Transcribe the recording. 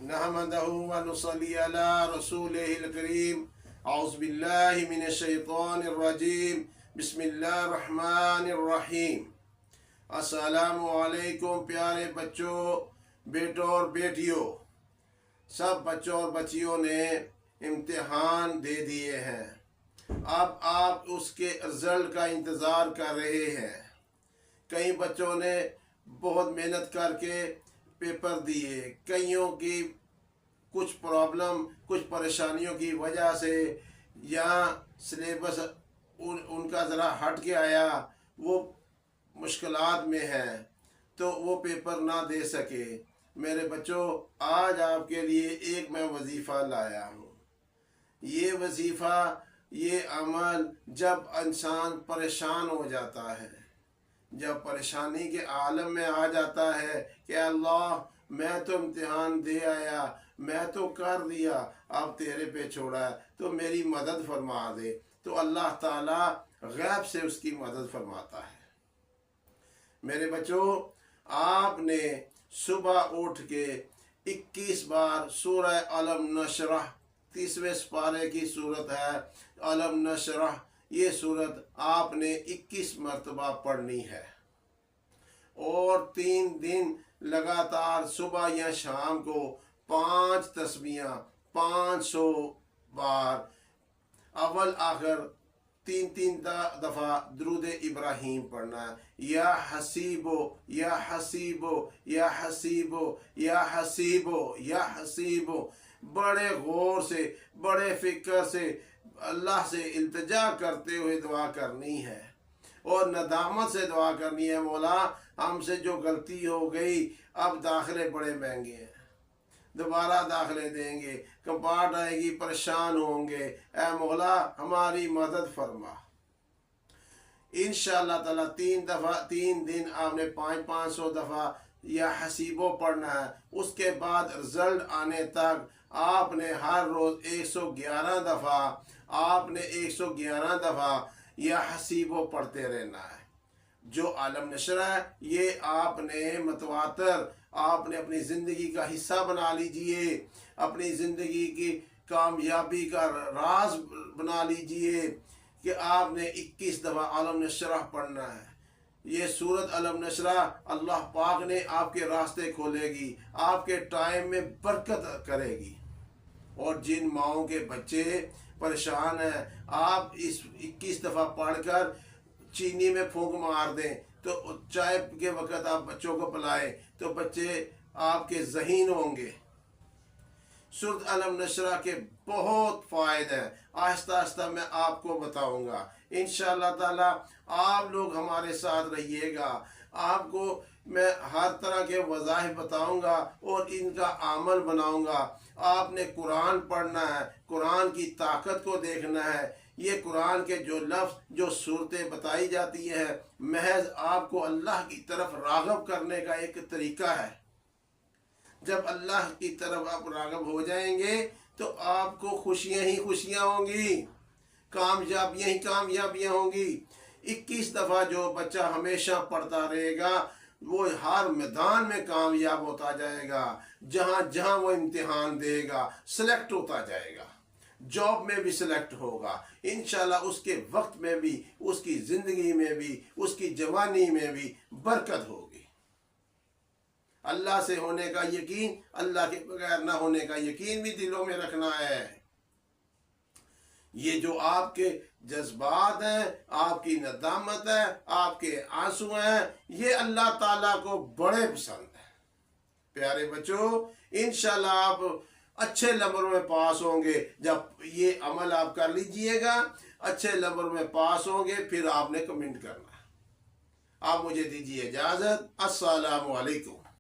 नहमदहु व नुसल्ली अला रसूलिहिल करीम। औज़ु बिल्लाहि मिनश शैतानिर रजीम। बिस्मिल्लाहिर रहमानिर रहीम। अस्सलामु अलैकुम प्यारे बच्चों, बेटों और बेटियों। सब बच्चों और बच्चियों ने इम्तिहान दे दिए हैं। अब आप उसके रिजल्ट का इंतज़ार कर रहे हैं। कई बच्चों ने बहुत मेहनत करके पेपर दिए, कईयों की कुछ प्रॉब्लम, कुछ परेशानियों की वजह से या सिलेबस उनका ज़रा हट के आया, वो मुश्किलात में है तो वो पेपर ना दे सके। मेरे बच्चों, आज आपके लिए एक मैं वजीफ़ा लाया हूँ। ये वजीफ़ा, ये अमल जब इंसान परेशान हो जाता है, जब परेशानी के आलम में आ जाता है कि अल्लाह मैं तो इम्तिहान दे आया, मैं तो कर दिया, अब तेरे पे छोड़ा है तो मेरी मदद फरमा दे, तो अल्लाह ताला गैब से उसकी मदद फरमाता है। मेरे बच्चों, आपने सुबह उठ के 21 बार सूरह अलम नशरह, 30वें पारे की सूरत है अलम नशरह, ये सूरत आपने 21 मरतबा पढ़नी है और 3 दिन लगातार सुबह या शाम को 5 तस्बीहां 500 बार, अव्वल आखिर 3 दफ़ा दुरूद इब्राहीम पढ़ना है। या हसीबो या हसीबो या हसीबो या हसीबो या हसीबो, बड़े गौर से, बड़े फिक्र से अल्लाह से इल्तिजा करते हुए दुआ करनी है और नदामत से दुआ करनी है। मौला, हमसे जो गलती हो गई, अब दाखिले बड़े महंगे हैं, दोबारा दाखिले देंगे, कपाट आएगी, परेशान होंगे, ऐ मौला हमारी मदद फरमा। इंशाअल्लाह ताला 3 दिन आपने 500 दफ़ा या हसीबो पढ़ना है। उसके बाद रिजल्ट आने तक आपने हर रोज़ 111 दफ़ा, आपने 111 दफ़ा या हसीबो पढ़ते रहना है। जो आलम नशर है, ये आपने मतवातर, आपने अपनी ज़िंदगी का हिस्सा बना लीजिए, अपनी ज़िंदगी की कामयाबी का राज बना लीजिए कि आपने 21 दफ़ा अलम नशरह पढ़ना है। ये सूरत अलम नशरह अल्लाह पाक ने आपके रास्ते खोलेगी, आपके टाइम में बरकत करेगी। और जिन माओं के बच्चे परेशान हैं, आप इस 21 दफ़ा पढ़कर चीनी में फूंक मार दें, तो चाय के वक़्त आप बच्चों को पिलाएं तो बच्चे आपके ज़हीन होंगे। सूरत अलम नशरह के बहुत फ़ायदे हैं, आहिस्ता आहिस्ता मैं आपको बताऊंगा। इंशाअल्लाह ताला आप लोग हमारे साथ रहिएगा, आपको मैं हर तरह के वज़ाइफ बताऊंगा और इनका अमल बनाऊंगा। आपने कुरान पढ़ना है, कुरान की ताकत को देखना है। ये कुरान के जो लफ्ज़, जो सूरतें बताई जाती हैं, महज आपको अल्लाह की तरफ राग़ब करने का एक तरीका है। जब अल्लाह की तरफ आप राग़ब हो जाएंगे तो आपको खुशियां ही खुशियां होंगी, कामयाबियां ही कामयाबियां होंगी। 21 दफ़ा जो बच्चा हमेशा पढ़ता रहेगा, वो हर मैदान में कामयाब होता जाएगा। जहाँ जहाँ वो इम्तिहान देगा, सिलेक्ट होता जाएगा, जॉब में भी सिलेक्ट होगा इंशाल्लाह। उसके वक्त में भी, उसकी ज़िंदगी में भी, उसकी जवानी में भी बरकत होगी। अल्लाह से होने का यकीन, अल्लाह के बगैर ना होने का यकीन भी दिलों में रखना है। ये जो आपके जज्बात हैं, आपकी नदामत है, आपके आंसू हैं, ये अल्लाह ताला को बड़े पसंद है। प्यारे बच्चों, इंशाल्लाह आप अच्छे नंबर में पास होंगे। जब ये अमल आप कर लीजिएगा, अच्छे नंबर में पास होंगे, फिर आपने कमेंट करना है। आप मुझे दीजिए इजाज़त। अस्सलामु अलैकुम।